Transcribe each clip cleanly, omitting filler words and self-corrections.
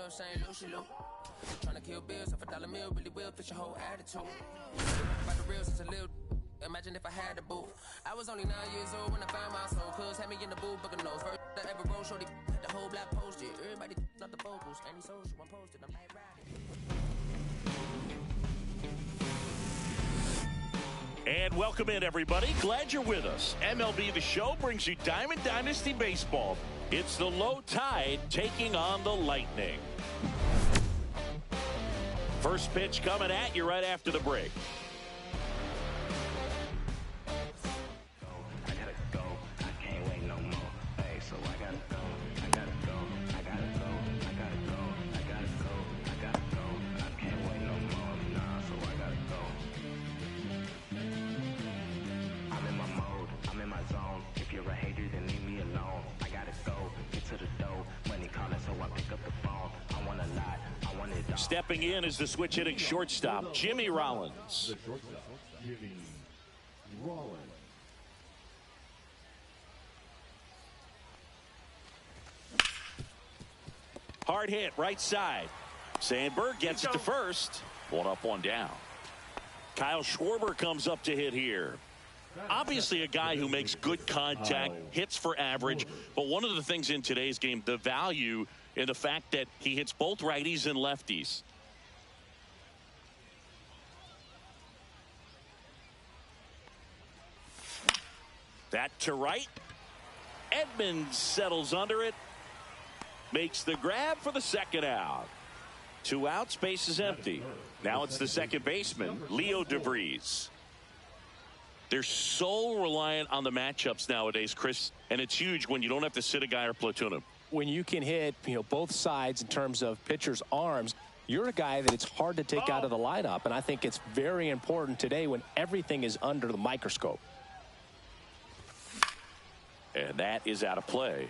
know what I'm saying? Lucy Lou. Trying to kill bills off $1 meal, really will fit your whole attitude. About the real since a little. Imagine if I had the boo. I was only 9 years old when I found my soul. Cuz had me in the boo, book a nose. First I ever wrote, shorty, the whole block posted. Everybody not the vocals. Any social, I'm posted. I'm like riding. And welcome in, everybody. Glad you're with us. MLB The Show brings you Diamond Dynasty Baseball. It's the Low Tide taking on the Lightning. First pitch coming at you right after the break. Stepping in is the switch hitting shortstop, Jimmy Rollins. Hard hit, right side. Sandberg gets it to first. One up, one down. Kyle Schwarber comes up to hit here. Obviously a guy who makes good contact, hits for average, but one of the things in today's game, the value in the fact that he hits both righties and lefties. That to right. Edmonds settles under it. Makes the grab for the second out. 2 outs, base is empty. Now it's the second baseman, Leo DeVries. They're so reliant on the matchups nowadays, Chris, and it's huge when you don't have to sit a guy or platoon him. When you can hit, both sides in terms of pitchers' arms, you're a guy that it's hard to take out of the lineup, and I think it's very important today when everything is under the microscope. And that is out of play.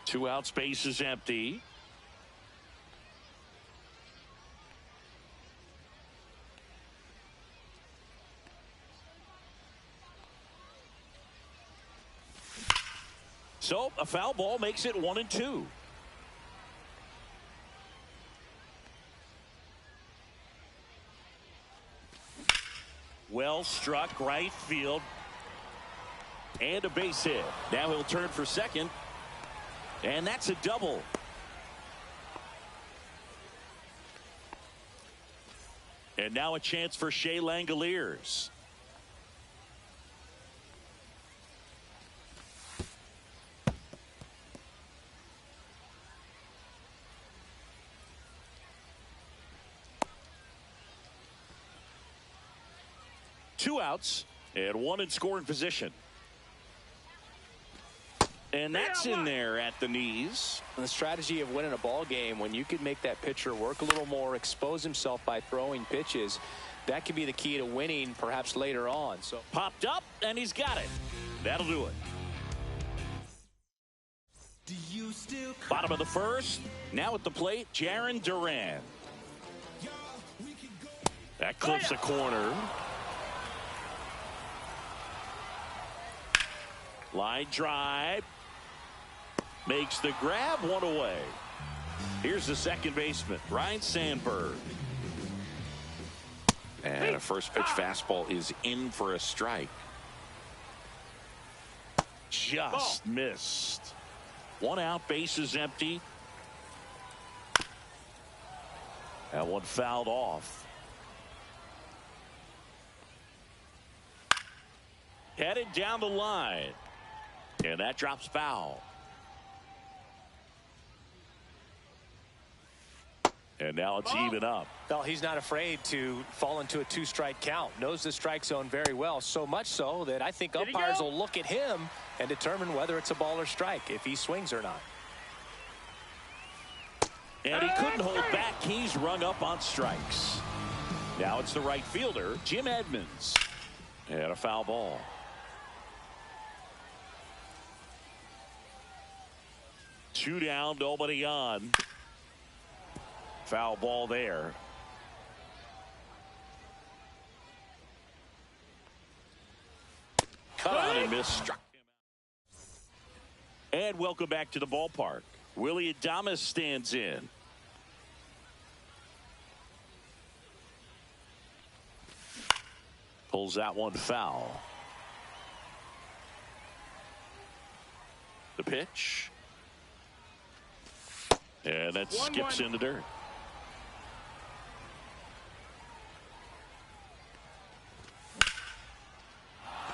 2 outs, base is empty. So a foul ball makes it 1-2. Well struck right field. And a base hit. Now he'll turn for second. And that's a double. And now a chance for Shea Langoliers. Two outs and one in scoring position. And that's in there at the knees. The strategy of winning a ball game, when you can make that pitcher work a little more, expose himself by throwing pitches, that could be the key to winning perhaps later on. So popped up and he's got it. That'll do it. Bottom of the first. Now at the plate, Jarren Duran. That clips a corner. Line drive. Makes the grab, one away. Here's the second baseman, Ryne Sandberg. And a first pitch fastball is in for a strike. Just missed. 1 out, base is empty. That one fouled off. Headed down the line. And that drops foul. And now it's even up. Well, he's not afraid to fall into a 2-strike count. Knows the strike zone very well. So much so that I think umpires will look at him and determine whether it's a ball or strike, if he swings or not. And he couldn't hold back. He's rung up on strikes. Now it's the right fielder, Jim Edmonds. And a foul ball. Two down, nobody on. Foul ball there. Cut on and missed. Struck him out. And welcome back to the ballpark. Willy Adames stands in. Pulls that one foul. The pitch. And that skips in the dirt.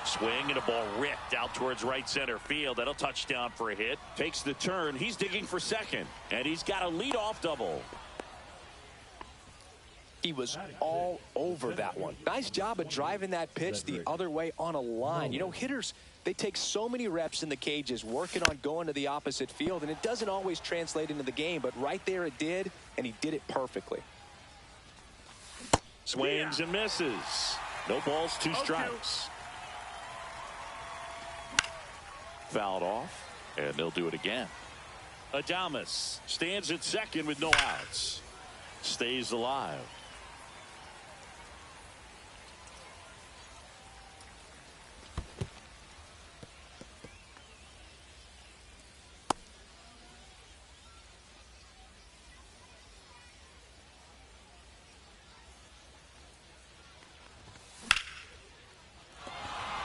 Swing and a ball ripped out towards right center field. That'll touch down for a hit. Takes the turn. He's digging for second. And he's got a leadoff double. He was all over that one. Nice job of driving that pitch the other way on a line. You know, hitters, they take so many reps in the cages working on going to the opposite field, and it doesn't always translate into the game, but right there it did, and he did it perfectly. Swings and misses. No balls, 2 strikes. Fouled off, and they'll do it again. Adames stands at second with no outs. Stays alive.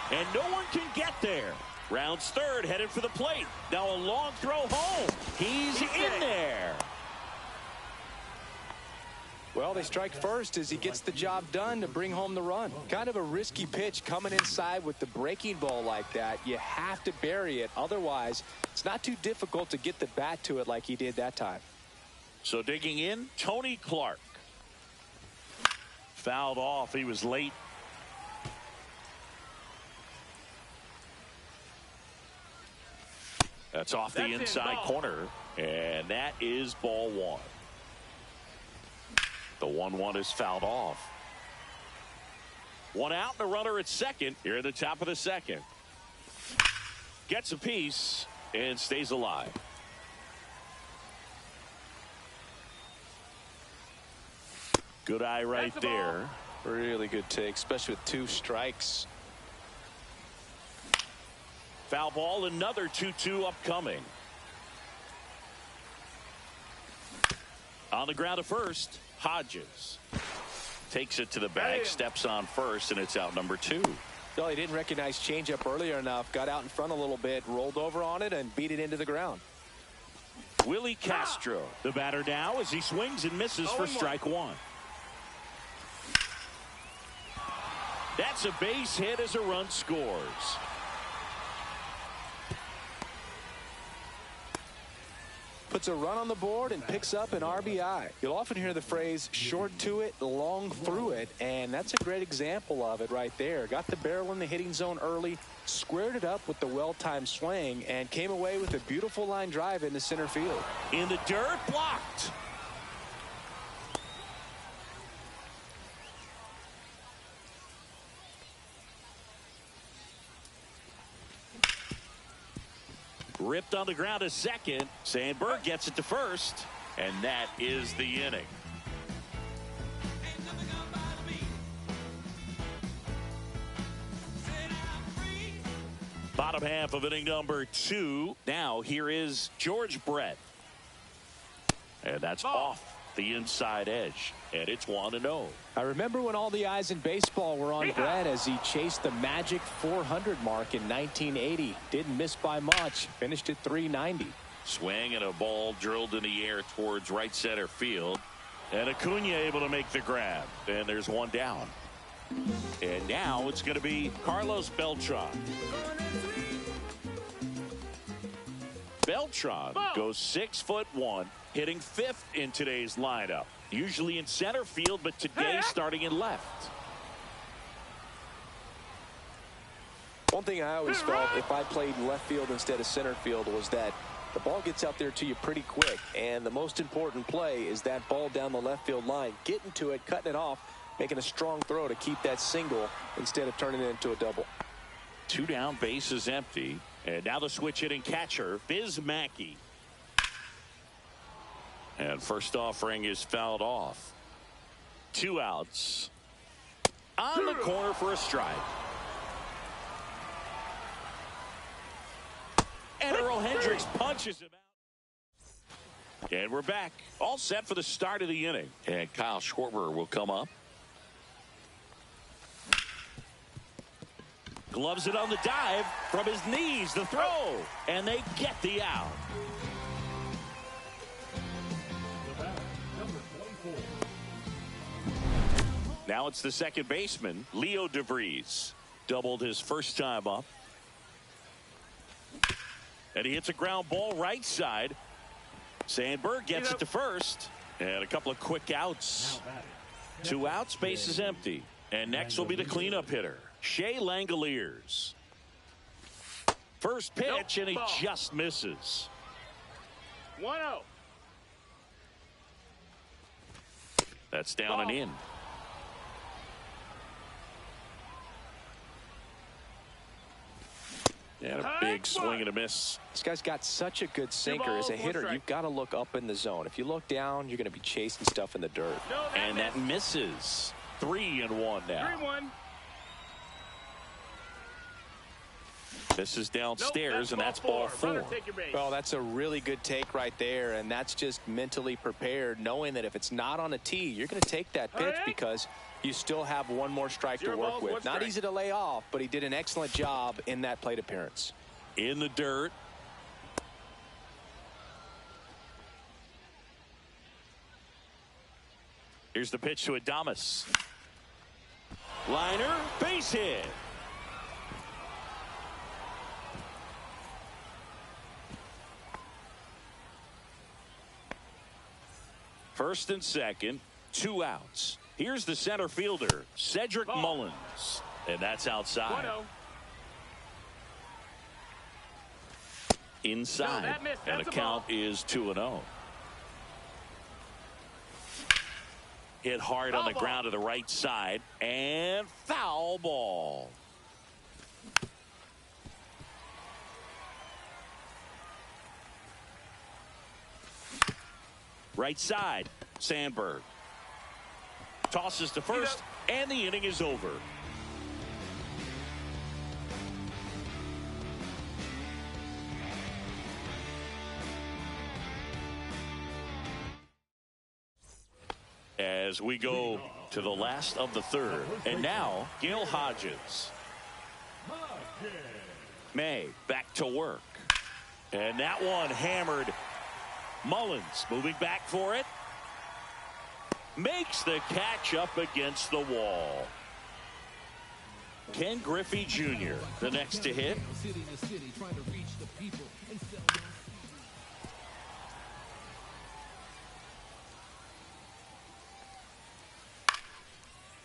And no one can get there. Rounds third, headed for the plate. Now a long throw home. He's in there. Well, they strike first as he gets the job done to bring home the run. Kind of a risky pitch coming inside with the breaking ball like that. You have to bury it. Otherwise, it's not too difficult to get the bat to it like he did that time. So digging in, Tony Clark. Fouled off. He was late. That's off the inside corner, and that is ball 1. The 1-1 is fouled off. 1 out and a runner at second here at the top of the second. Gets a piece and stays alive. Good eye right there. Really good take, especially with 2 strikes. Foul ball, another 2-2 upcoming. On the ground to first, Hodges takes it to the bag, steps on first, and it's out number 2. Well, he didn't recognize changeup earlier enough, got out in front a little bit, rolled over on it, and beat it into the ground. Willie Castro, the batter now as he swings and misses for strike 1. That's a base hit as a run scores. Puts a run on the board and picks up an RBI. You'll often hear the phrase short to it, long through it, and that's a great example of it right there. Got the barrel in the hitting zone early, squared it up with the well-timed swing, and came away with a beautiful line drive into center field. In the dirt, blocked. Ripped on the ground to second. Sandberg gets it to first, and that is the inning. Bottom half of inning number 2. Now here is George Brett. And that's off the inside edge. And it's 1-0. I remember when all the eyes in baseball were on Brett as he chased the magic 400 mark in 1980. Didn't miss by much. Finished at 390. Swing and a ball drilled in the air towards right center field. And Acuna able to make the grab. And there's 1 down. And now it's going to be Carlos Beltran. Beltran goes 6'1", hitting 5th in today's lineup. Usually in center field, but today starting in left. One thing I always felt if I played left field instead of center field was that the ball gets out there to you pretty quick. And the most important play is that ball down the left field line. Getting to it, cutting it off, making a strong throw to keep that single instead of turning it into a double. 2 down, bases empty. And now the switch hitting catcher, Biz Mackey. And first offering is fouled off. 2 outs. On the corner for a strike. And Earl Hendricks punches him out. And we're back. All set for the start of the inning. And Kyle Schwarber will come up. Gloves it on the dive from his knees. The throw. And they get the out. Now it's the second baseman, Leo DeVries. Doubled his first time up. And he hits a ground ball right side. Sandberg gets it to first. And a couple of quick outs. 2 outs, base is empty. And next will be the cleanup hitter, Shea Langoliers. First pitch, and he just misses. 1-0. That's down and in. And a big swing and a miss. This guy's got such a good sinker. As a hitter, you've got to look up in the zone. If you look down, you're going to be chasing stuff in the dirt. And that misses. 3-1 now. 3-1. This is downstairs, and that's ball 4. Well, that's a really good take right there, and that's just mentally prepared, knowing that if it's not on a tee, you're going to take that pitch because you still have one more strike to work with. Not easy to lay off, but he did an excellent job in that plate appearance. In the dirt. Here's the pitch to Adames. Liner, base hit. First and second, 2 outs. Here's the center fielder, Cedric Mullins. And that's outside. 1-0. Inside. And the count is 2-0. Hit hard on the ground to the right side. And foul ball. Right side, Sandberg. Tosses to first, and the inning is over. As we go to the last of the third. And now, Gil Hodges. May back to work. And that one hammered. Mullins moving back for it. Makes the catch up against the wall. Ken Griffey Jr., the next to hit.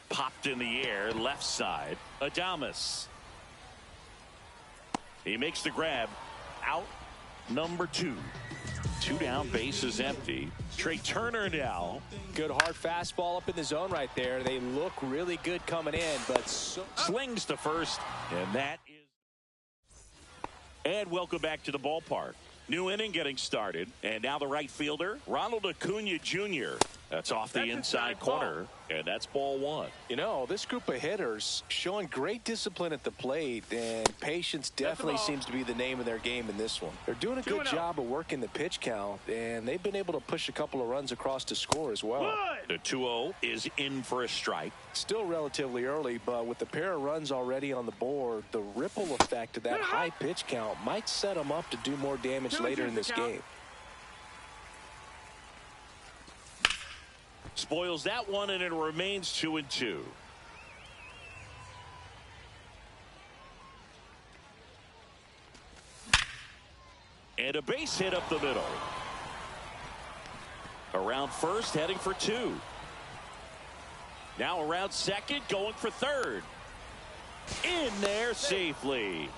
Popped in the air, left side. Adames. He makes the grab. Out number 2. 2 down, base is empty. Trey Turner now. Good hard fastball up in the zone right there. They look really good coming in, but slings to first, and that is. And welcome back to the ballpark. New inning getting started, and now the right fielder, Ronald Acuna Jr. That's off the inside corner, and that's ball 1. You know, this group of hitters showing great discipline at the plate, and patience definitely seems to be the name of their game in this one. They're doing a good job of working the pitch count, and they've been able to push a couple of runs across to score as well. The 2-0 is in for a strike. Still relatively early, but with the pair of runs already on the board, the ripple effect of that high pitch count might set them up to do more damage later in this game. Spoils that one, and it remains 2-2. And a base hit up the middle. Around first, heading for 2. Now around second, going for third. In there safely.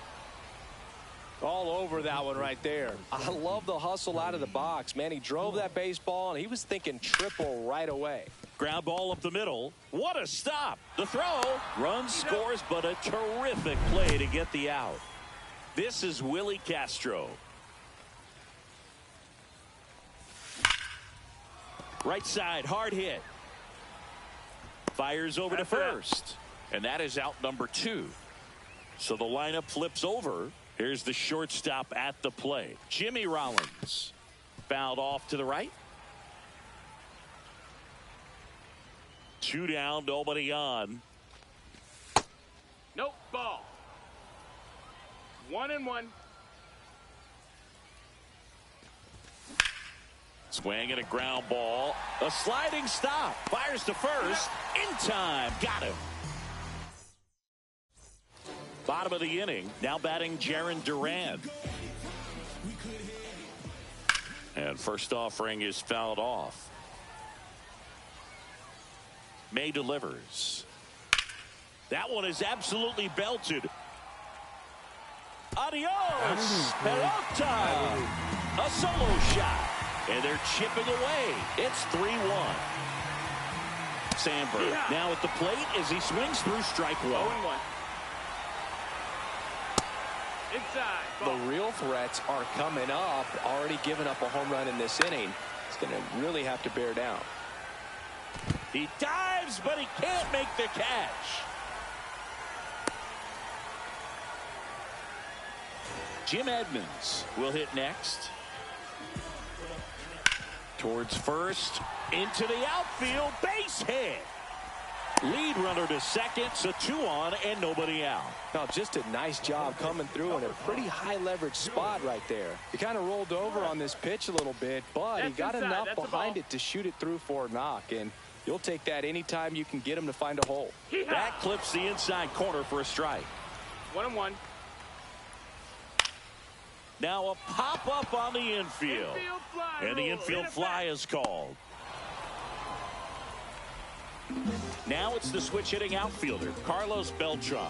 All over that one right there. I love the hustle out of the box. Man, he drove that baseball, and he was thinking triple right away. Ground ball up the middle. What a stop. The throw. Run scores, but a terrific play to get the out. This is Willie Castro. Right side, hard hit. Fires over to first. And that is out number 2. So the lineup flips over. Here's the shortstop at the plate, Jimmy Rollins. fouled off to the right. 2 down, nobody on. Nope, ball. 1-1. Swing and a ground ball. A sliding stop. Fires to first. In time. Got him. Bottom of the inning. Now batting Jarren Duran. And first offering is fouled off. May delivers. That one is absolutely belted. Adios. Pelota. A solo shot. And they're chipping away. It's 3-1. Sandberg now at the plate as he swings through strike one. 0-1. Inside. Ball. The real threats are coming up. Already given up a home run in this inning. He's going to really have to bear down. He dives, but he can't make the catch. Jim Edmonds will hit next. Towards first, into the outfield, base hit. Lead runner to second, so 2 on and nobody out. Now, just a nice job coming through in a pretty high leverage spot right there. He kind of rolled over on this pitch a little bit, but he got enough behind it to shoot it through for a knock, and you'll take that anytime you can get him to find a hole. That clips the inside corner for a strike. 1-1. Now a pop-up on the infield. And the infield fly is called. Now it's the switch-hitting outfielder, Carlos Beltran.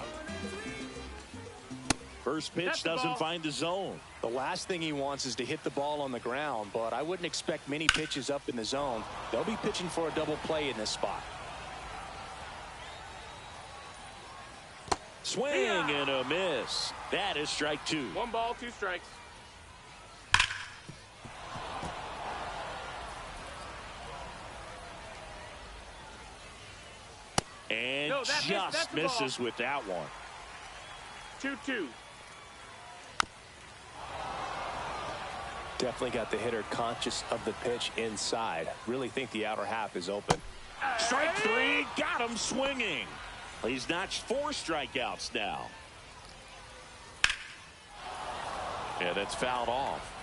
First pitch doesn't find the zone. The last thing he wants is to hit the ball on the ground, but I wouldn't expect many pitches up in the zone. They'll be pitching for a double play in this spot. Swing and a miss. That is strike 2. 1 ball, 2 strikes. And just misses with that one. 2-2. Definitely got the hitter conscious of the pitch inside. Really think the outer half is open. Strike 3, got him swinging. He's notched 4 strikeouts now. Yeah, that's fouled off.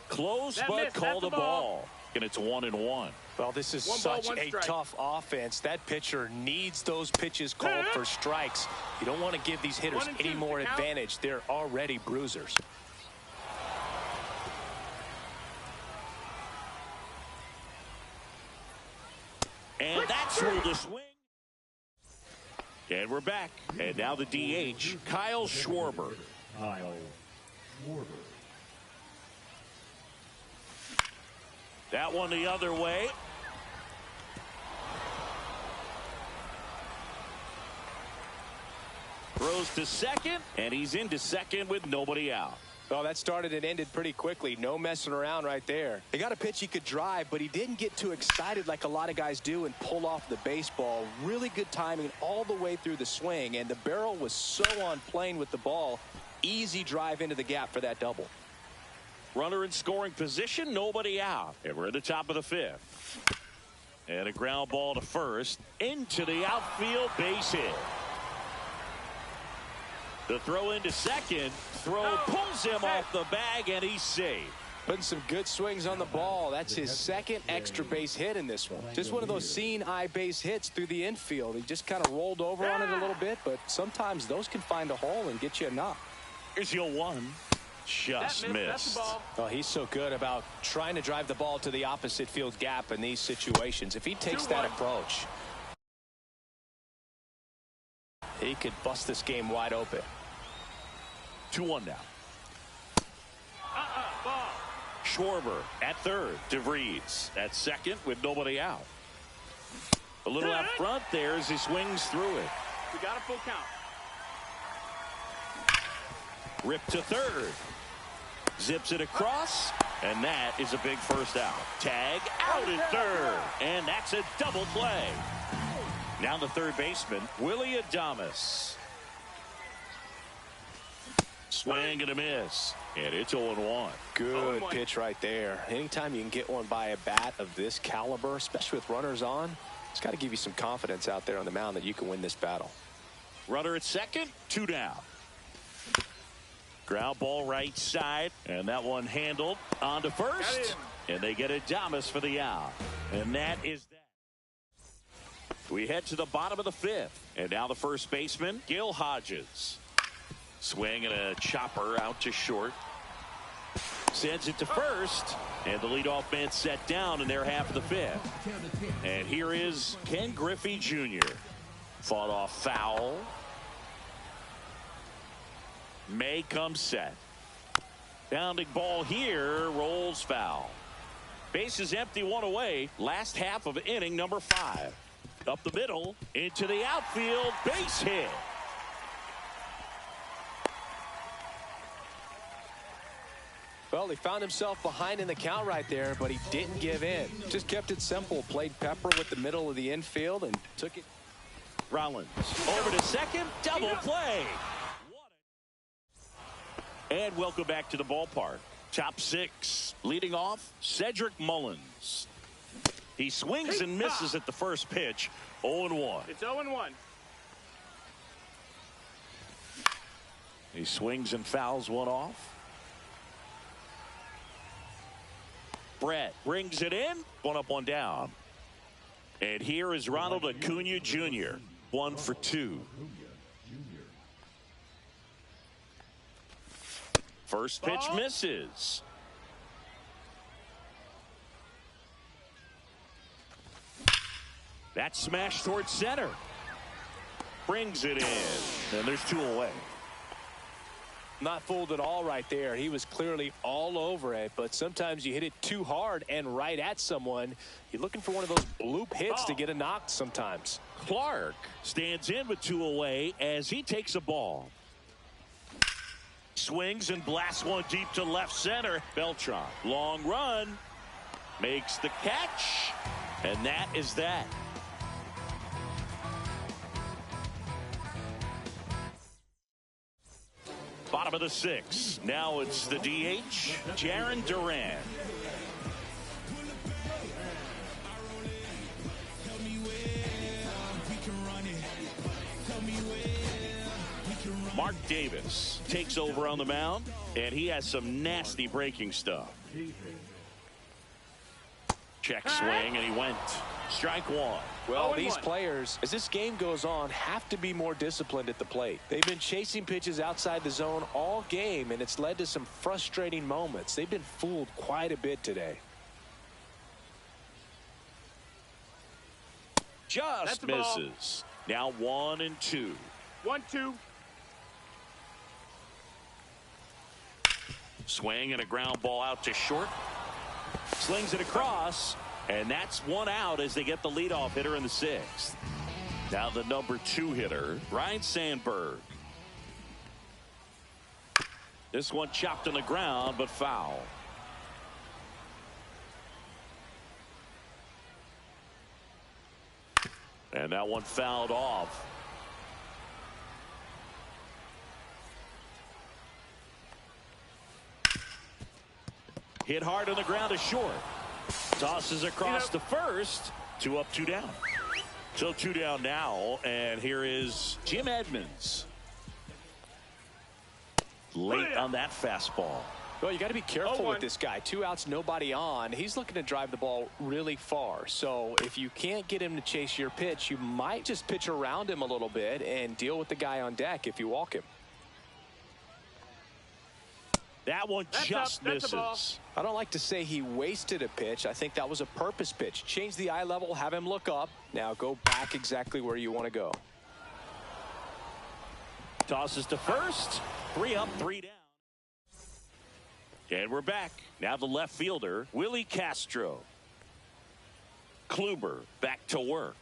Close, but called a ball. And it's 1-1. Well, this is such a tough offense. That pitcher needs those pitches called for strikes. You don't want to give these hitters any more advantage. They're already bruisers. And that's where the swing. And we're back. And now the DH, Kyle Schwarber. That one the other way. Throws to second, and he's into second with nobody out. Well, that started and ended pretty quickly. No messing around right there. He got a pitch he could drive, but he didn't get too excited like a lot of guys do and pull off the baseball. Really good timing all the way through the swing, and the barrel was so on plane with the ball. Easy drive into the gap for that double. Runner in scoring position, nobody out. And we're at the top of the 5th. And a ground ball to first. Into the outfield, base hit. The throw into second. Throw pulls him off the bag, and he's safe. Putting some good swings on the ball. That's his second extra base hit in this one. Just one of those seeing eye base hits through the infield. He just kind of rolled over on it a little bit, but sometimes those can find a hole and get you a knock. Here's your 1. Just missed. Well, he's so good about trying to drive the ball to the opposite field gap in these situations. If he takes that approach, he could bust this game wide open. 2-1 now. Ball. Schwarber at third. DeVries at second with nobody out. A little out front there as he swings through it. We got a full count. Rip to third. Zips it across, and that is a big first out. Tag out at third, and that's a double play. Now the third baseman, Willy Adames. Swing and a miss. And it's 0-1. Good 0-1. pitch right there. Anytime you can get one by a bat of this caliber, especially with runners on, it's got to give you some confidence out there on the mound that you can win this battle. Runner at second, 2 down. Ground ball right side, and that one handled on to first. And they get Adames for the out. And that is that. We head to the bottom of the 5th. And now the first baseman, Gil Hodges. Swing and a chopper out to short. Sends it to first. And the leadoff man set down in their half of the 5th. And here is Ken Griffey Jr. Fought off foul. May comes set. Bounding ball here, rolls foul. Bases empty, 1 away. Last half of inning number 5. Up the middle, into the outfield, base hit. Well, he found himself behind in the count right there, but he didn't give in. Just kept it simple. Played Pepper with the middle of the infield and took it. Rollins over to second, double play. And welcome back to the ballpark. Top 6, leading off, Cedric Mullins. He swings and misses at the first pitch, 0-1. It's 0-1. He swings and fouls one off. Brett brings it in, 1 up, 1 down. And here is Ronald Acuna Jr., 1 for 2. First pitch misses. That smash towards center. Brings it in. And there's 2 away. Not fooled at all right there. He was clearly all over it, but sometimes you hit it too hard and right at someone. You're looking for one of those bloop hits to get a knock sometimes. Clark stands in with 2 away as he takes a ball. Swings and blasts one deep to left center. Beltran, long run, makes the catch, and that is that. Bottom of the 6th. Now it's the DH, Jarren Duran. Mark Davis takes over on the mound, and he has some nasty breaking stuff. Check swing, and he went. Strike 1. Well, these players, as this game goes on, have to be more disciplined at the plate. They've been chasing pitches outside the zone all game, and it's led to some frustrating moments. They've been fooled quite a bit today. Just misses. Now 1-2. 1-2. Swing and a ground ball out to short. Slings it across, and that's 1 out as they get the leadoff hitter in the 6th. Now the number 2 hitter, Ryne Sandberg. This one chopped on the ground, but foul. And that one fouled off. Hit hard on the ground to short. Tosses across to first. 2 up, 2 down. So 2 down now, and here is Jim Edmonds. Late on that fastball. Well, you got to be careful with this guy. 2 outs, nobody on. He's looking to drive the ball really far. So if you can't get him to chase your pitch, you might just pitch around him a little bit and deal with the guy on deck if you walk him. That one just misses. I don't like to say he wasted a pitch. I think that was a purpose pitch. Change the eye level, have him look up. Now go back exactly where you want to go. Tosses to first. 3 up, 3 down. And we're back. Now the left fielder, Willie Castro. Kluber back to work.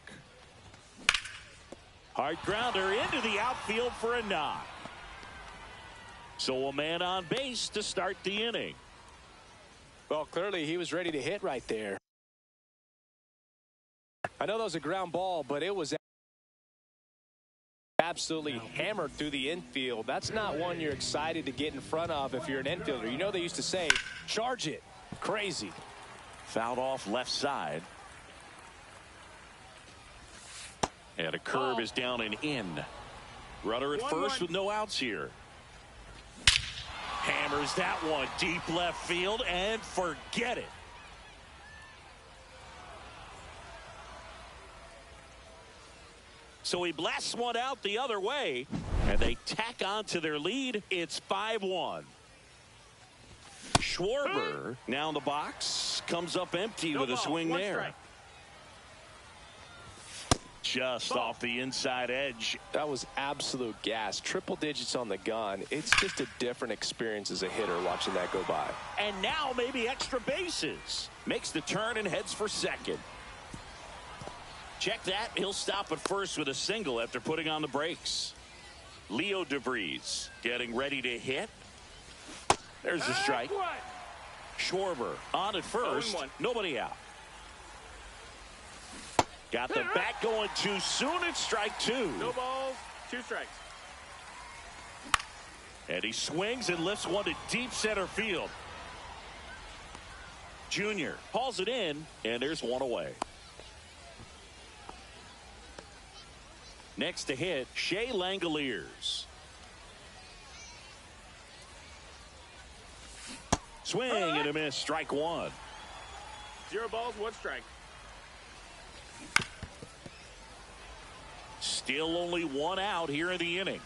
Hard grounder into the outfield for a knock. So a man on base to start the inning. Well, clearly he was ready to hit right there. I know that was a ground ball, but it was Absolutely hammered through the infield. That's not one you're excited to get in front of if you're an infielder. You know they used to say, charge it. Crazy. Fouled off left side. And a curve is down and in. Runner at first with no outs here. Hammers that one deep left field and forget it. So he blasts one out the other way, and they tack on to their lead. It's 5-1. Schwarber now in the box, comes up empty with a swing there. Strike. Just off the inside edge. That was absolute gas. Triple digits on the gun. It's just a different experience as a hitter watching that go by. And now maybe extra bases. Makes the turn and heads for second. Check that. He'll stop at first with a single after putting on the brakes. Leo DeVries getting ready to hit. There's the strike. Schwarber on at first. Nobody out. Got the bat going too soon. It's strike two. No balls, 2 strikes. And he swings and lifts one to deep center field. Junior hauls it in, and there's one away. Next to hit, Shea Langoliers. Swing and a miss, strike one. 0 balls, 1 strike. Still only 1 out here in the inning.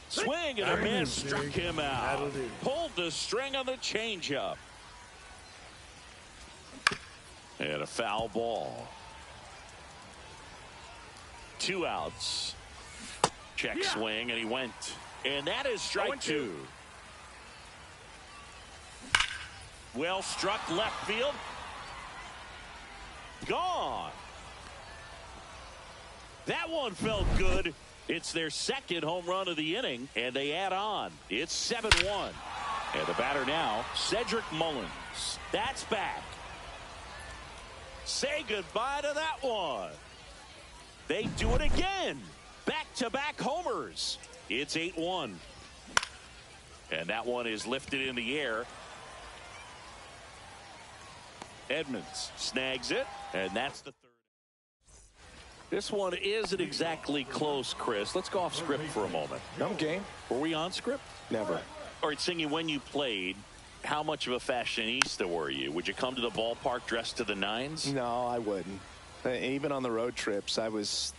Swing and a miss, struck him out. Pulled the string on the changeup. And a foul ball. 2 outs. Check swing, and he went. And that is strike 2. Well struck left field. Gone. That one felt good. It's their second home run of the inning, and they add on. It's 7-1. And the batter now, Cedric Mullins. That's back. Say goodbye to that one. They do it again. Back-to-back homers. It's 8-1. And that one is lifted in the air. Edmonds snags it, and that's the third. This one isn't exactly close, Chris. Let's go off script for a moment. I'm game. Were we on script? Never. All right, Singy, when you played, how much of a fashionista were you? Would you come to the ballpark dressed to the nines? No, I wouldn't. Even on the road trips, I was,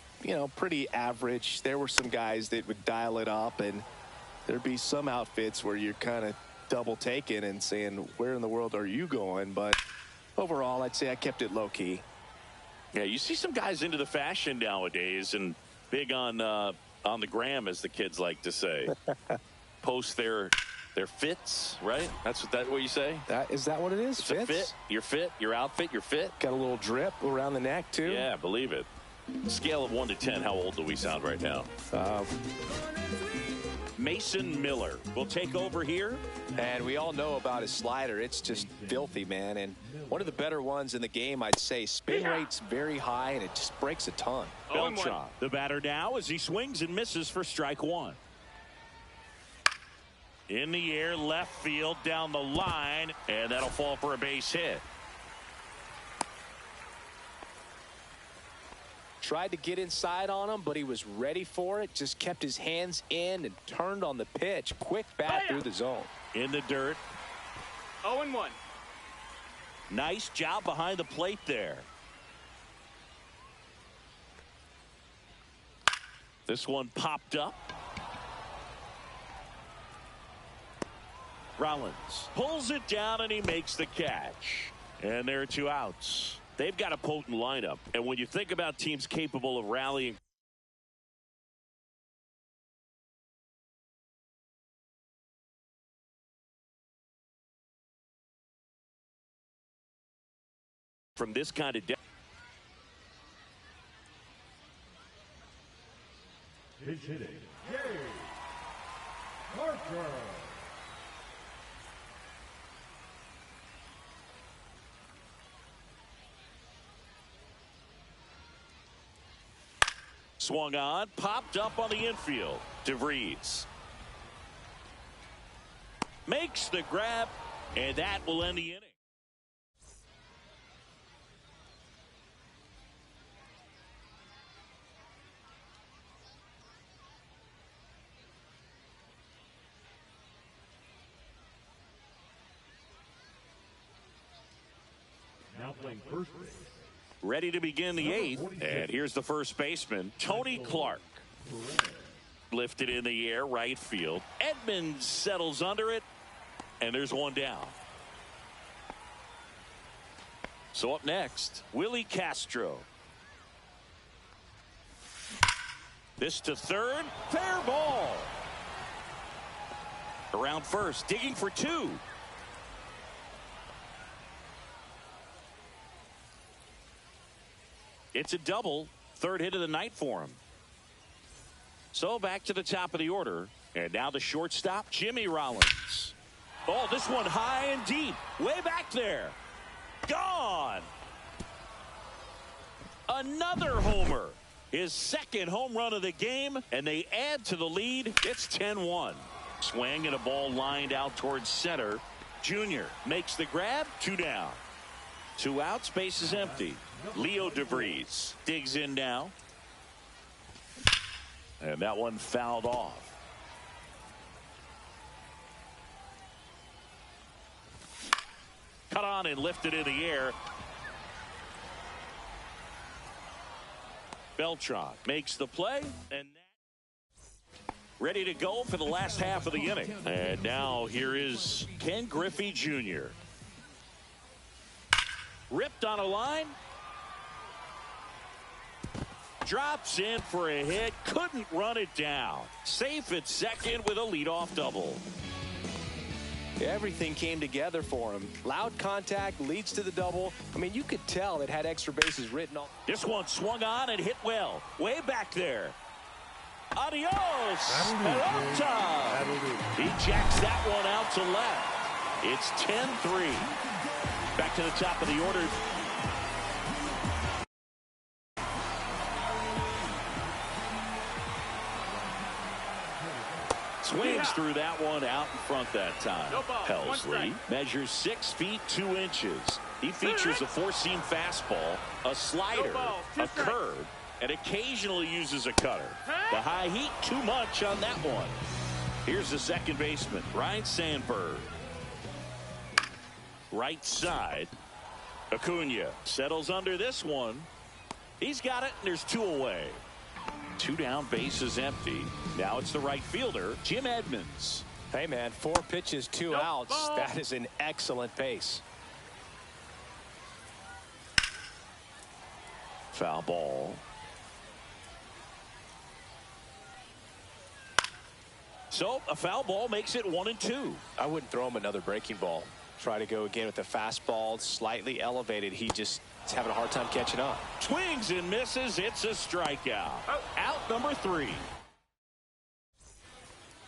pretty average. There were some guys that would dial it up, and there'd be some outfits where you're kind of double taking and saying, where in the world are you going? But overall, I'd say I kept it low key. Yeah, you see some guys into the fashion nowadays and big on the gram, as the kids like to say. Post their fits, right? That's what you say? Is that what it is? It's a fit. Your fit, your outfit, your fit. Got a little drip around the neck, too. Yeah, believe it. Scale of 1 to 10, how old do we sound right now? Mason Miller will take over here. And we all know about his slider. It's just filthy, man. And one of the better ones in the game, I'd say. Spin rate's very high, and it just breaks a ton. Beltran, the batter now, as he swings and misses for strike 1. In the air, left field, down the line, and that'll fall for a base hit. Tried to get inside on him, but he was ready for it. Just kept his hands in and turned on the pitch. Quick bat through the zone. In the dirt. 0-1. Nice job behind the plate there. This one popped up. Rollins pulls it down, and he makes the catch. And there are 2 outs. They've got a potent lineup. And when you think about teams capable of rallying from this kind of depth. Pitch hitting, Jay Parker. Swung on, popped up on the infield. DeVries makes the grab, and that will end the inning. Now playing first base. Ready to begin the eighth, and here's the first baseman, Tony Clark. Lifted in the air, right field. Edmonds settles under it, and there's one down. So up next, Willie Castro. This to third, fair ball. Around first, digging for two. It's a double, third hit of the night for him. So back to the top of the order. And now the shortstop, Jimmy Rollins. Oh, this one high and deep. Way back there. Gone. Another homer. His second home run of the game. And they add to the lead. It's 10-1. Swing and a ball lined out towards center. Junior makes the grab. Two down. Two outs. Base is empty. Leo DeVries digs in now. And that one fouled off. Cut on and lifted in the air. Beltran makes the play, and ready to go for the last half of the inning. And now here is Ken Griffey Jr. Ripped on a line. Drops in for a hit. Couldn't run it down. Safe at second with a leadoff double. Everything came together for him. Loud contact leads to the double. I mean, you could tell it had extra bases written on. This one swung on and hit well. Way back there. Adios. And up top. He jacks that one out to left. It's 10-3. Back to the top of the order. Swings through that one out in front that time. No ball, Helsley measures 6 feet 2 inches. He features a four-seam fastball, a slider, a curve, and occasionally uses a cutter. The high heat, too much on that one. Here's the second baseman, Ryne Sandberg. Right side. Acuna settles under this one. He's got it, and there's two away. Two down, bases empty. Now it's the right fielder, Jim Edmonds. Hey, man, 4 pitches, 2 outs. That is an excellent pace. Foul ball. So a foul ball makes it 1-2. I wouldn't throw him another breaking ball. Try to go again with the fastball, slightly elevated. He just is having a hard time catching up. Swings and misses. It's a strikeout. Out number 3.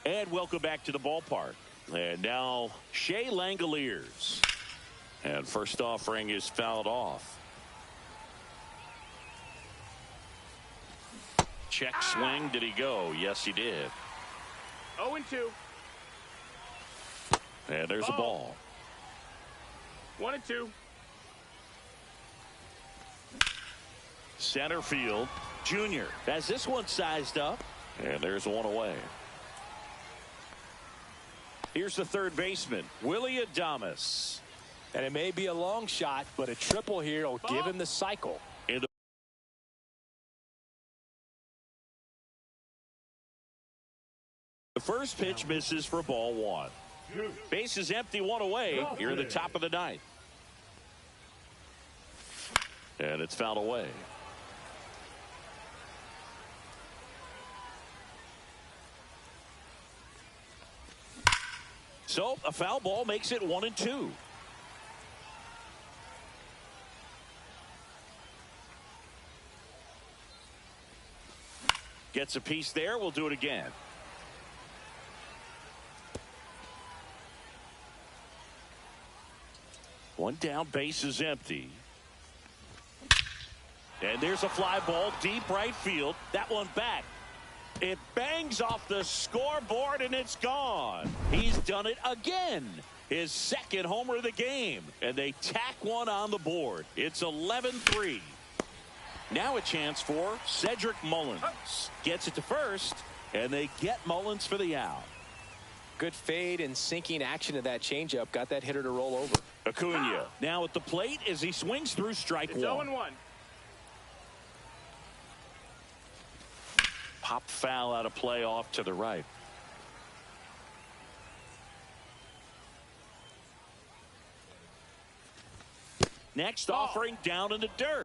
And welcome back to the ballpark. And now Shea Langoliers. And first offering is fouled off. Check swing. Did he go? Yes, he did. 0-2. And there's a ball. 1-2. Center field. Junior has this one sized up. And there's one away. Here's the third baseman, Willie Adames. And it may be a long shot, but a triple here will give him the cycle. The first pitch misses for ball 1. Base is empty, one away here in the top of the 9th. And it's fouled away. So a foul ball makes it 1-2. Gets a piece there. We'll do it again. One down, base is empty. And there's a fly ball deep right field. That one back. It bangs off the scoreboard and it's gone. He's done it again. His second homer of the game. And they tack one on the board. It's 11-3. Now a chance for Cedric Mullins. Gets it to first. And they get Mullins for the out. Good fade and sinking action of that changeup. Got that hitter to roll over. Acuna now at the plate as he swings through strike It's one. 0-1. Pop foul out of play off to the right. Next offering down in the dirt.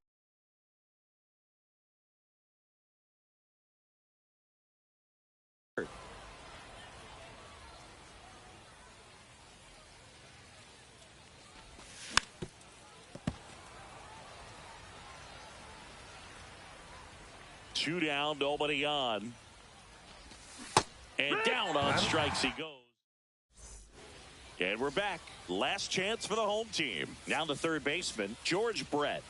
Two down, nobody on. And down on strikes he goes. And we're back. Last chance for the home team. Now the third baseman, George Brett.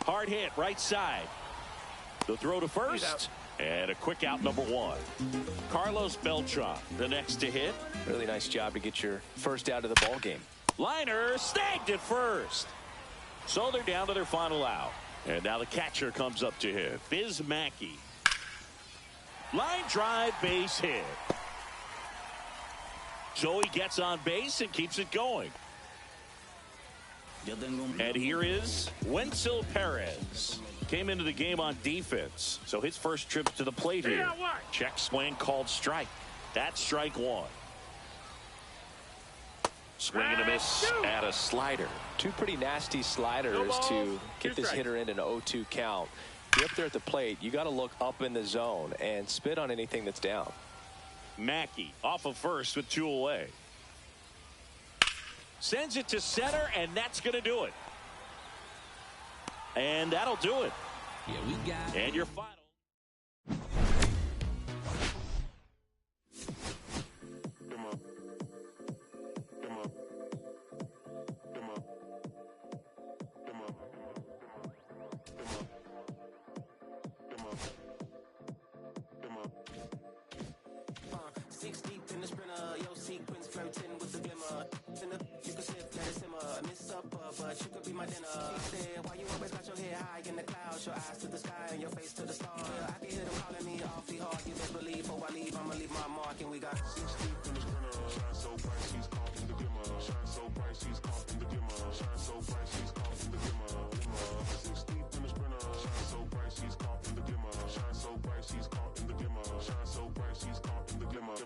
Hard hit, right side. The throw to first. And a quick out, number one. Carlos Beltran, the next to hit. Really nice job to get your first out of the ball game. Liner snagged at first. So they're down to their final out. And now the catcher comes up to hit. Biz Mackey. Line drive, base hit. So he gets on base and keeps it going. And here is Wenzel Perez. Came into the game on defense. So his first trip to the plate here. Check swing called strike. That's strike one. Swing and a miss at a slider. Two pretty nasty sliders to get this hitter in an 0-2 count. You're up there at the plate. You got to look up in the zone and spit on anything that's down. Mackey off of first with two away. Sends it to center, and that's going to do it. And that'll do it. Yeah, we got and your final. But you could be my dinner. She said, why you always got your head high in the clouds, your eyes to the sky and your face to the stars. I can hear them calling me awfully hard. You best believe before I leave, I'ma leave my mark. And we got 6 deep in the sprinter. Shine so bright, she's caught in the glimmer. Shine so bright, she's caught in the glimmer. Shine so bright, she's caught in the glimmer. 6 deep in the sprinter. Shine so bright, she's caught in the glimmer. Shine so bright, she's caught in the glimmer. Shine so bright, she's caught in the glimmer.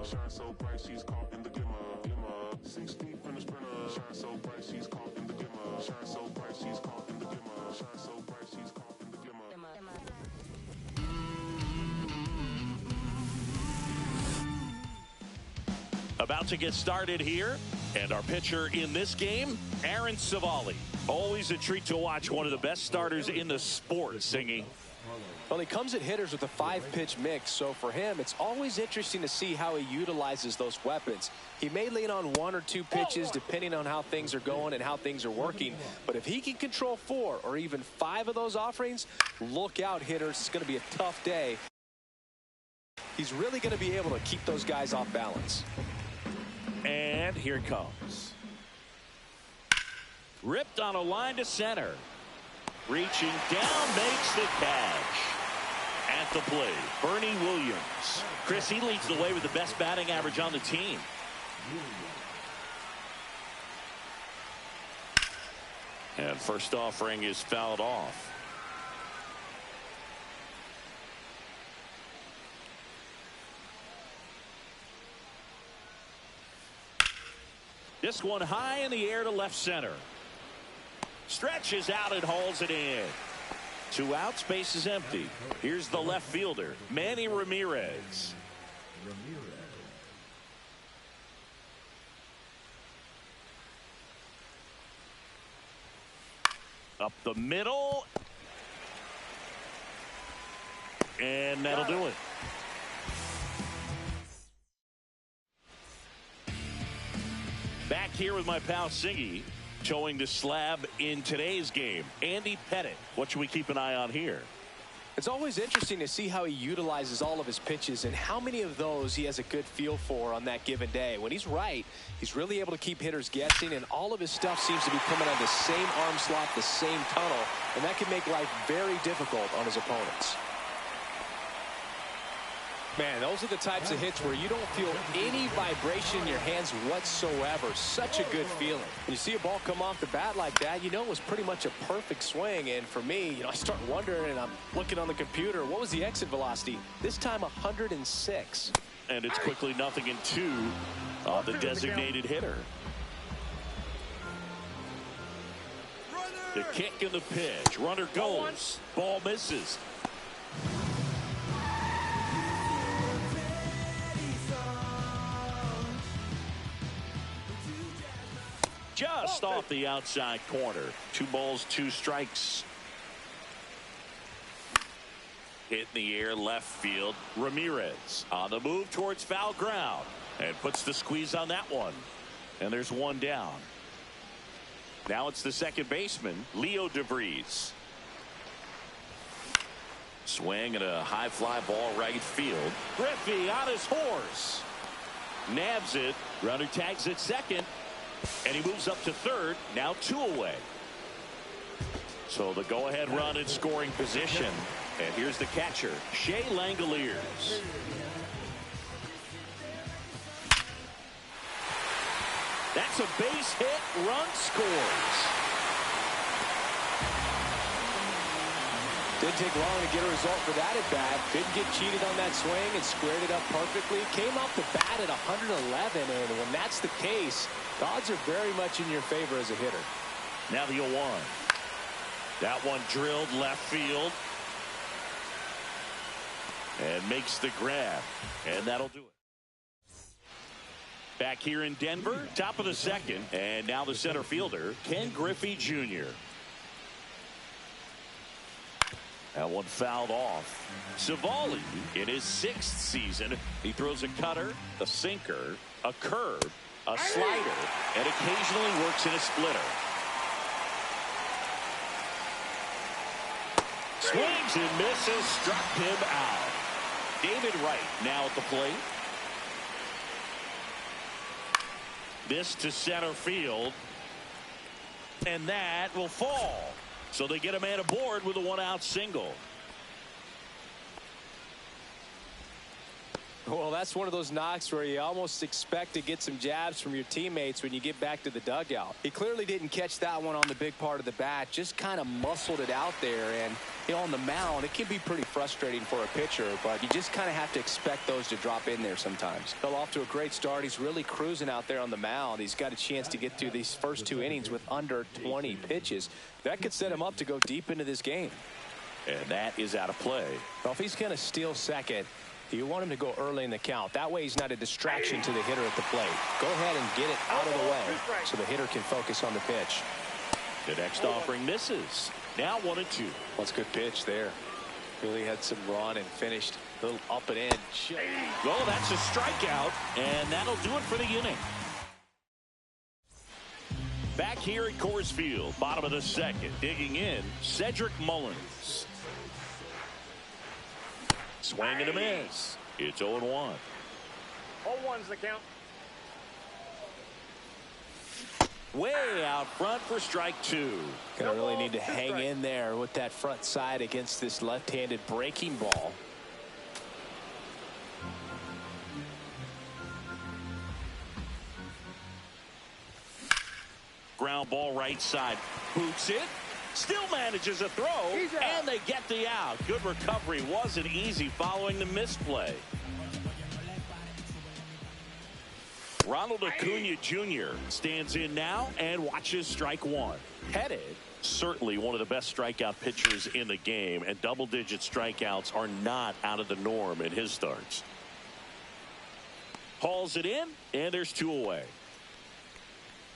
Shine so bright, she's caught in the glimmer. 6 deep in the sprinter. Shine so bright, she's caught in the glimmer. Shine so bright, she's caught in the glimmer. Shine so bright, she's caught in the glimmer. About to get started here, and our pitcher in this game, Aaron Civale. Always a treat to watch one of the best starters in the sport, Singy. Well, he comes at hitters with a 5-pitch mix, so for him, it's always interesting to see how he utilizes those weapons. He may lean on 1 or 2 pitches depending on how things are going and how things are working, but if he can control 4 or even 5 of those offerings, look out, hitters. It's going to be a tough day. He's really going to be able to keep those guys off balance. And here it comes. Ripped on a line to center. Reaching down, makes the catch. At the plate, Bernie Williams. Chris, he leads the way with the best batting average on the team. And first offering is fouled off. This one high in the air to left center. Stretches out and hauls it in. 2 outs, base is empty. Here's the left fielder, Manny Ramirez. Up the middle. And that'll do it. Back here with my pal Siggy, towing the slab in today's game. Andy Pettit, what should we keep an eye on here? It's always interesting to see how he utilizes all of his pitches and how many of those he has a good feel for on that given day. When he's right, he's really able to keep hitters guessing, and all of his stuff seems to be coming on the same arm slot, the same tunnel, and that can make life very difficult on his opponents. Man, those are the types of hits where you don't feel any vibration in your hands whatsoever. Such a good feeling. When you see a ball come off the bat like that, you know it was pretty much a perfect swing. And for me, I start wondering, and I'm looking on the computer, what was the exit velocity? This time 106. And it's quickly 0-2 on the designated hitter. The kick and the pitch. Runner goes. Ball misses. Just off the outside corner. 2 balls, 2 strikes. Hit in the air, left field. Ramirez on the move towards foul ground and puts the squeeze on that one. And there's 1 down. Now it's the second baseman, Leo DeVries. Swing and a high fly ball right field. Griffey on his horse. Nabs it. Runner tags at second. And he moves up to third. Now 2 away. So the go-ahead run in scoring position. And here's the catcher, Shea Langoliers. That's a base hit. Run scores. Didn't take long to get a result for that at bat. Didn't get cheated on that swing and squared it up perfectly. Came off the bat at 111, and when that's the case, the odds are very much in your favor as a hitter. Now the 0-1. That one drilled left field. And makes the grab. And that'll do it. Back here in Denver, top of the second. And now the center fielder, Ken Griffey Jr. That one fouled off. Savali, in his 6th season, he throws a cutter, a sinker, a curve, a slider, and occasionally works in a splitter. Swings and misses, struck him out. David Wright now at the plate. This to center field. And that will fall. So they get a man aboard with a 1-out single. Well, that's one of those knocks where you almost expect to get some jabs from your teammates when you get back to the dugout. He clearly didn't catch that one on the big part of the bat, just kind of muscled it out there. And, on the mound, it can be pretty frustrating for a pitcher, but you just kind of have to expect those to drop in there sometimes. Fell off to a great start. He's really cruising out there on the mound. He's got a chance to get through these first 2 innings with under 20 pitches. That could set him up to go deep into this game. And that is out of play. Well, if he's going to steal second, you want him to go early in the count. That way he's not a distraction to the hitter at the plate. Go ahead and get it out of the way so the hitter can focus on the pitch. The next offering misses. Now 1-2. Well, that's a good pitch there. Really had some run and finished a little up and in. Well, that's a strikeout, and that'll do it for the inning. Back here at Coors Field, bottom of the second, digging in, Cedric Mullins. Swing and a miss. It's 0-1. 0-1's the count. way out front for strike two. Gonna really need to hang in there with that front side against this left-handed breaking ball. Ground ball right side. Boots it. Still manages a throw. And they get the out. Good recovery. Wasn't easy following the misplay. Ronald Acuna Jr. stands in now and watches strike one. Headed. Certainly one of the best strikeout pitchers in the game, and double-digit strikeouts are not out of the norm in his starts. Hauls it in, and there's two away.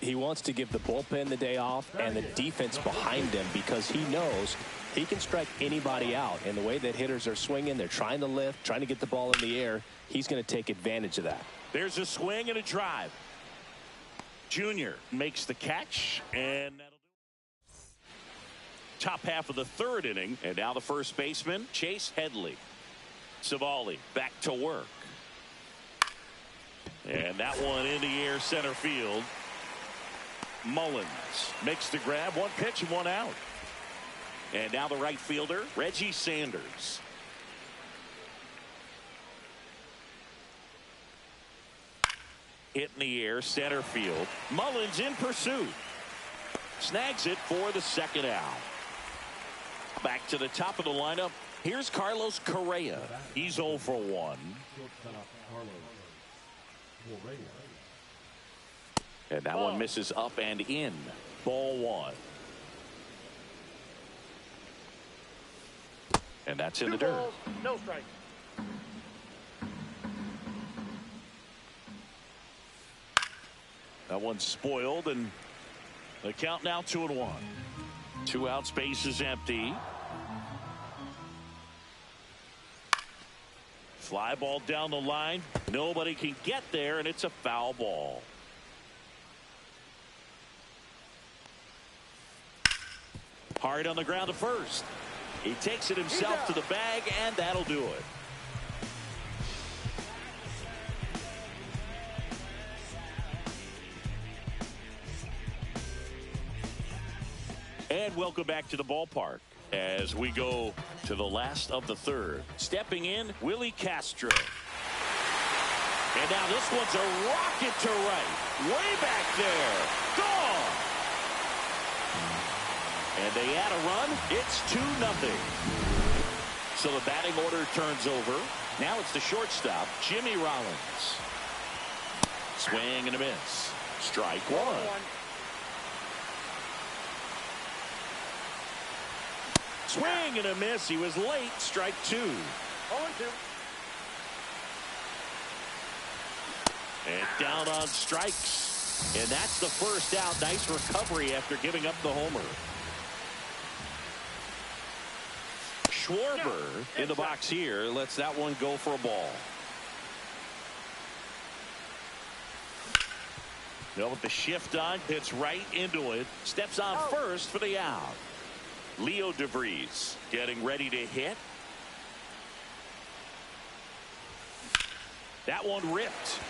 He wants to give the bullpen the day off and the defense behind him because he knows he can strike anybody out. And the way that hitters are swinging, they're trying to lift, trying to get the ball in the air. He's going to take advantage of that. There's a swing and a drive. Junior makes the catch, and that'll do it. Top half of the third inning, and now the first baseman, Chase Headley. Savali back to work. And that one in the air center field. Mullins makes the grab. One pitch and one out. And now the right fielder, Reggie Sanders. Hit in the air center field. Mullins in pursuit. Snags it for the second out. Back to the top of the lineup. Here's Carlos Correa. He's 0 for 1. And that one misses up and in. Ball one. And that's in the dirt. No strike. That one's spoiled, and the count now 2-1. 2 outs, base is empty. Fly ball down the line. Nobody can get there, and it's a foul ball. Hard on the ground to first. He takes it himself to the bag, and that'll do it. And welcome back to the ballpark as we go to the last of the third. Stepping in, Willie Castro. And now this one's a rocket to right. Way back there. Gone. And they add a run. It's 2-0. So the batting order turns over. Now it's the shortstop, Jimmy Rollins. Swing and a miss. Strike one. Swing and a miss. He was late. Strike two. 0-2. And down on strikes. And that's the first out. Nice recovery after giving up the homer. Schwarber in the box here lets that one go for a ball. Now with the shift on, hits right into it. Steps on first for the out. Leo DeVries getting ready to hit. That one ripped.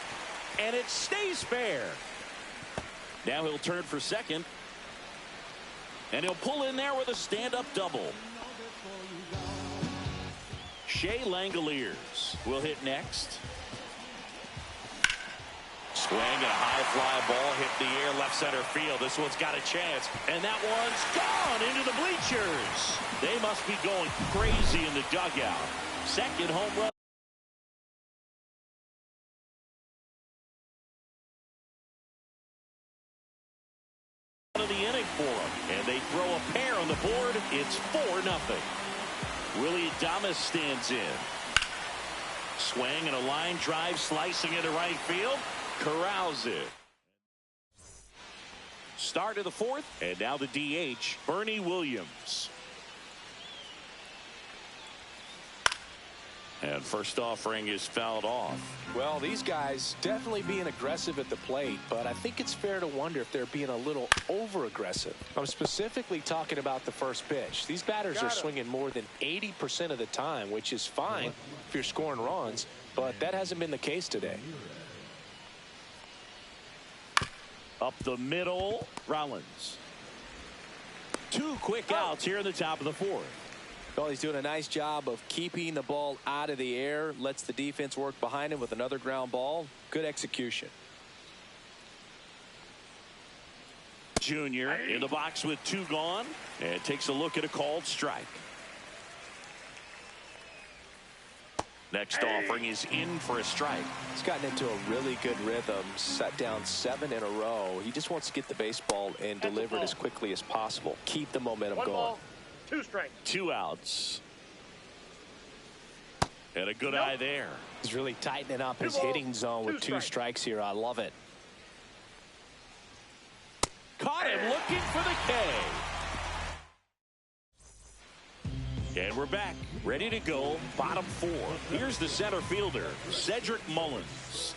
And it stays fair. Now he'll turn for second. And he'll pull in there with a stand-up double. Shea Langoliers will hit next. Swing and a high fly ball hit the air left center field. This one's got a chance. And that one's gone into the bleachers. They must be going crazy in the dugout. Second home run of the inning for them. And they throw a pair on the board. It's 4-0. Willie Adames stands in. Swing and a line drive slicing into right field. Corrals it. Start of the fourth, and now the DH, Bernie Williams. And first offering is fouled off. Well, these guys definitely being aggressive at the plate, but I think it's fair to wonder if they're being a little over-aggressive. I'm specifically talking about the first pitch. These batters are swinging more than 80% of the time, which is fine if you're scoring runs, but that hasn't been the case today. Up the middle, Rollins. 2 quick outs here in the top of the 4th. Well, he's doing a nice job of keeping the ball out of the air. Lets the defense work behind him with another ground ball. Good execution. Junior in the box with 2 gone. And takes a look at a called strike. Next offering is in for a strike. He's gotten into a really good rhythm. Set down 7 in a row. He just wants to get the baseball and deliver it as quickly as possible. Keep the momentum going. 1 ball, 2 strikes. 2 outs. And a good eye there. He's really tightening up his hitting zone with 2 strikes here. I love it. Caught him looking for the K. And we're back, ready to go, bottom 4. Here's the center fielder, Cedric Mullins.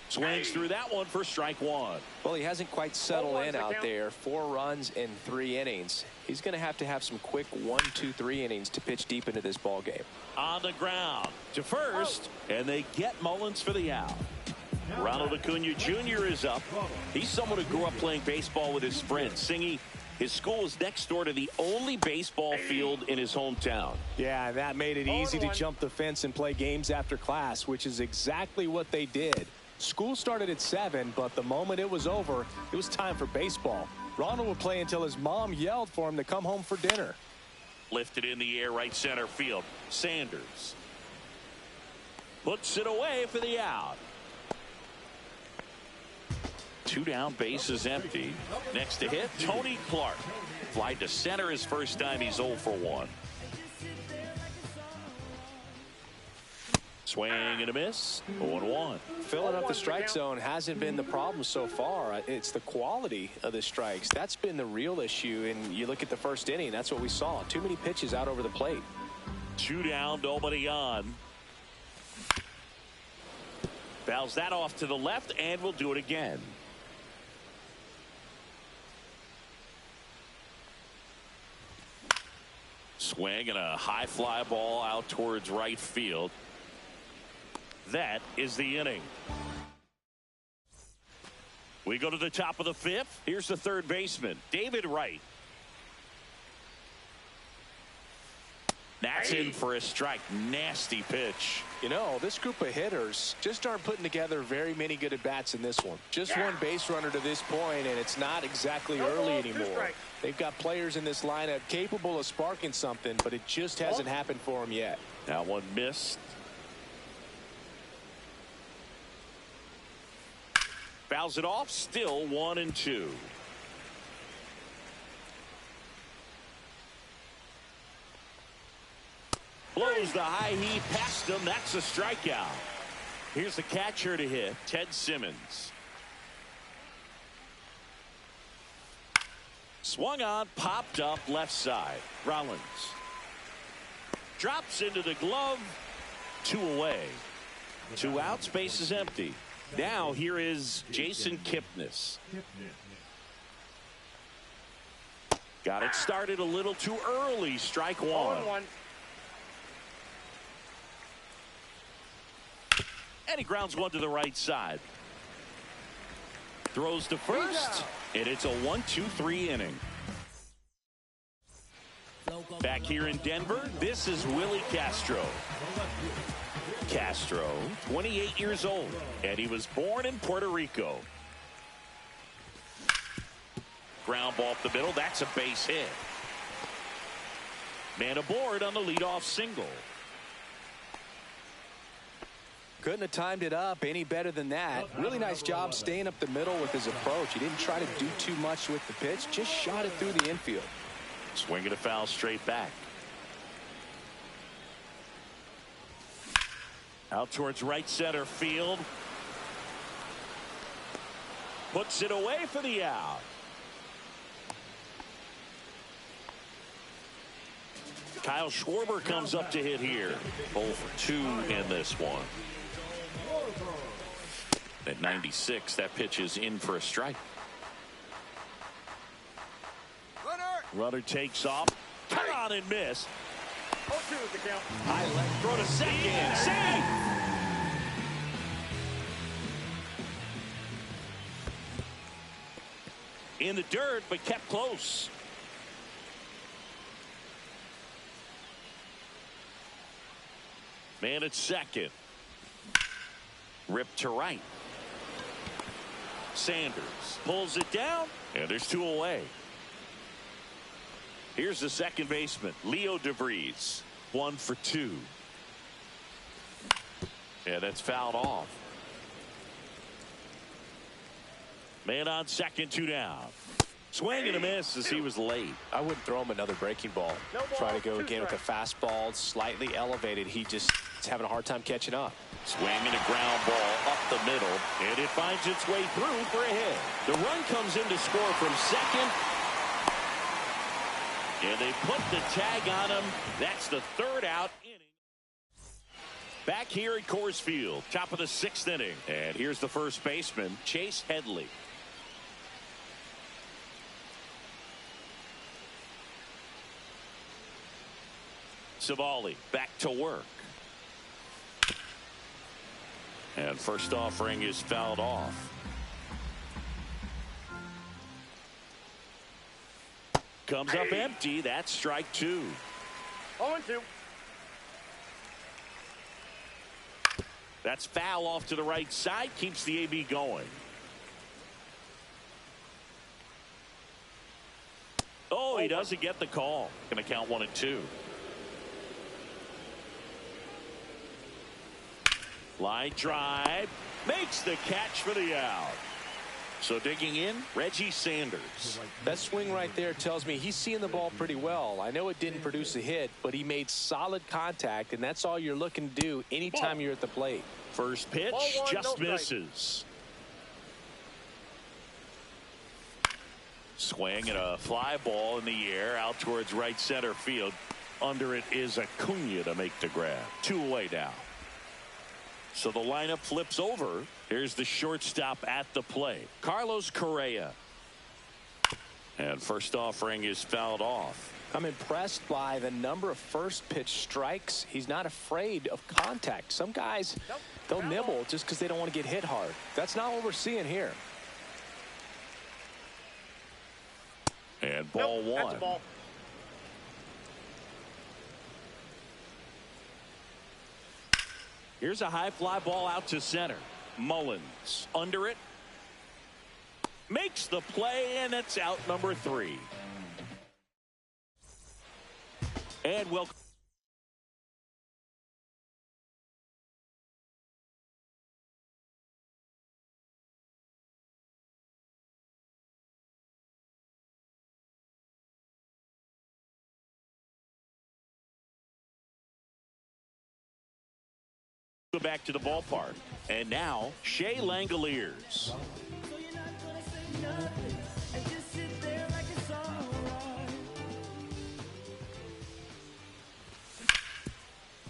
Swings through that one for strike 1. Well, he hasn't quite settled in out there. 4 runs in 3 innings. He's going to have some quick 1, 2, 3 innings to pitch deep into this ball game. On the ground to first, and they get Mullins for the out. Ronald Acuna Jr. is up. He's someone who grew up playing baseball with his friends. Singy, his school is next door to the only baseball field in his hometown. Yeah, that made it easy to jump the fence and play games after class, which is exactly what they did. School started at 7, but the moment it was over, it was time for baseball. Ronald would play until his mom yelled for him to come home for dinner. Lifted in the air, right center field. Sanders puts it away for the out. 2 down, bases empty. Next to hit, Tony Clark. Fly to center his first time. He's 0 for 1. Swing and a miss. 0-1. Filling up the strike zone hasn't been the problem so far. It's the quality of the strikes. That's been the real issue. And you look at the first inning, that's what we saw. Too many pitches out over the plate. 2 down, nobody on. Fouls that off to the left, and we'll do it again. Swing and a high fly ball out towards right field. That is the inning. We go to the top of the 5th. Here's the third baseman, David Wright. That's in for a strike. Nasty pitch. You know, this group of hitters just aren't putting together very many good at-bats in this one. Just 1 base runner to this point, and it's not exactly early anymore. They've got players in this lineup capable of sparking something, but it just hasn't happened for them yet. That one missed. Fouls it off, still 1-2. Blows the high heat past him. That's a strikeout. Here's the catcher to hit, Ted Simmons. Swung on, popped up left side. Rollins drops into the glove. 2 away. 2 outs, base is empty. Now here is Jason Kipnis. Got it started a little too early. Strike 1. And he grounds one to the right side. Throws to first, and it's a 1-2-3 inning. Back here in Denver, this is Willie Castro. Castro, 28 years old, and he was born in Puerto Rico. Ground ball up the middle. That's a base hit. Man aboard on the leadoff single. Couldn't have timed it up any better than that. Really nice job staying up the middle with his approach. He didn't try to do too much with the pitch. Just shot it through the infield. Swing and a foul straight back. Out towards right center field. Puts it away for the out. Kyle Schwarber comes up to hit here. 0 for 2 in this one. At 96, that pitch is in for a strike. Runner takes off. Turn on and miss. 0-2 is the count. High left throw to second. Save. in the dirt, but kept close. Man at second. Ripped to right. Sanders pulls it down, and there's 2 away. Here's the second baseman, Leo DeVries. 1 for 2. And that's fouled off. Man on second, 2 down. Swing and a miss as he was late. I wouldn't throw him another breaking ball. Try to go again with a fastball, slightly elevated. He just is having a hard time catching up. Swing and a ground ball up the middle, and it finds its way through for a hit. The run comes in to score from second, and they put the tag on him. That's the 3rd out inning. Back here at Coors Field, top of the 6th inning, and here's the first baseman, Chase Headley. Savali back to work. And first offering is fouled off. Comes up empty. That's strike 2. 0-2. That's foul off to the right side. Keeps the AB going. Oh, he doesn't get the call. Going to count 1-2. Line drive. Makes the catch for the out. So digging in, Reggie Sanders. That swing right there tells me he's seeing the ball pretty well. I know it didn't produce a hit, but he made solid contact, and that's all you're looking to do anytime you're at the plate. First pitch just misses. Swing and a fly ball in the air out towards right center field. Under it is Acuna to make the grab. 2 away now. So the lineup flips over. Here's the shortstop at the plate, Carlos Correa. And first offering is fouled off. I'm impressed by the number of first pitch strikes. He's not afraid of contact. Some guys, they'll nibble just because they don't want to get hit hard. That's not what we're seeing here. And ball 1. That's a ball. Here's a high fly ball out to center. Mullins under it. Makes the play, and it's out number 3. And welcome. Back to the ballpark, and now Shea Langoliers.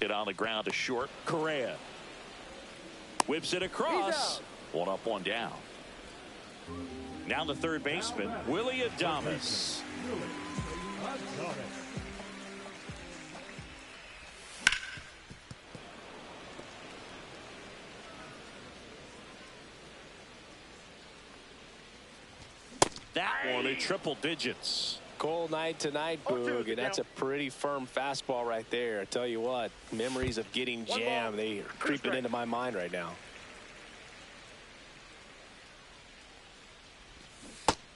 Hit on the ground to short. Correa whips it across. 1 up, 1 down. Now the third baseman, Willy Adames. That one in triple digits. Cold night tonight, Boog, and that's a pretty firm fastball right there. I tell you what, memories of getting jammed, they are creeping into my mind right now.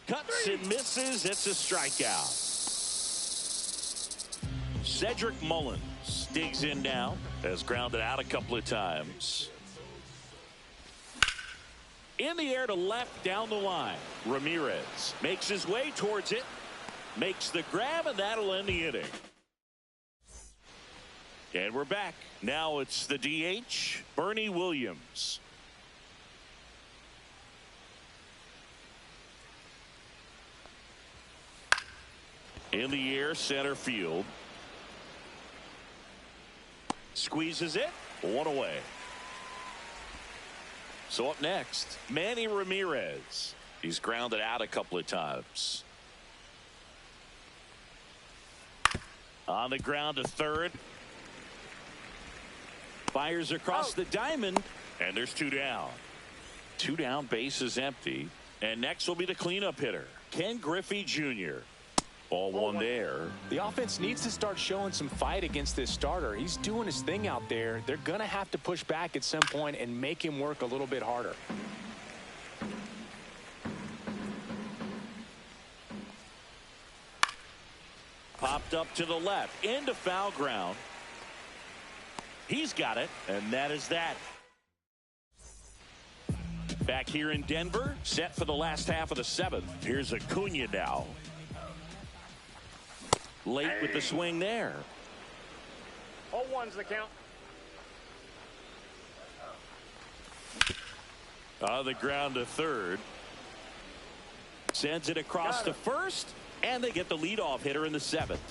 Cuts and misses. It's a strikeout. Cedric Mullins digs in now. Has grounded out a couple of times. In the air to left down the line. Ramirez makes his way towards it. Makes the grab, and that'll end the inning. And we're back. Now it's the DH, Bernie Williams. In the air, center field. Squeezes it. 1 away. So up next, Manny Ramirez. He's grounded out a couple of times. On the ground to third. Fires across the diamond, and there's 2 down. 2 down, base is empty. And next will be the cleanup hitter, Ken Griffey Jr. Ball one there. The offense needs to start showing some fight against this starter. He's doing his thing out there. They're going to have to push back at some point and make him work a little bit harder. Popped up to the left into foul ground. He's got it, and that is that. Back here in Denver, set for the last half of the seventh. Here's Acuna now. Late with the swing there. 0-1's the count. On the ground to third. Sends it across to first, and they get the leadoff hitter in the seventh.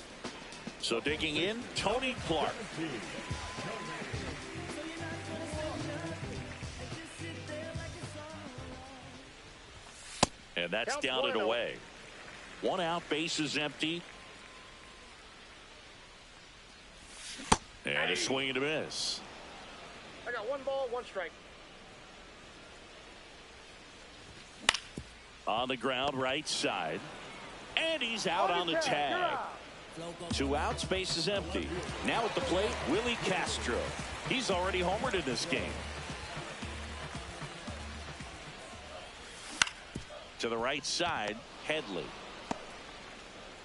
So digging in, Tony Clark. And that's down and away. 1 out, bases empty. And a swing and a miss. I got 1 ball, 1 strike. On the ground, right side. And he's out on the tag. 2 outs, base is empty. Now at the plate, Willie Castro. He's already homered in this game. To the right side, Headley.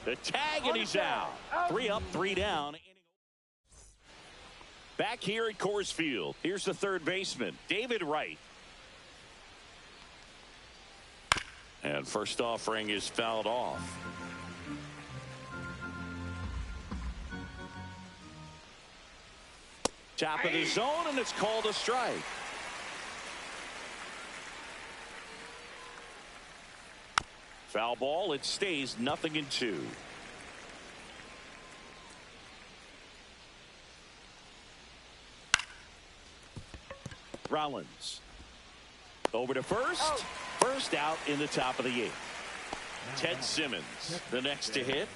The tag, and he's out. 3 up, 3 down. Back here at Coors Field, here's the third baseman, David Wright. And first offering is fouled off. Top of the zone, and it's called a strike. Foul ball, it stays 0-2. Rollins. Over to first. First out in the top of the 8th. Ted Simmons, the next to hit.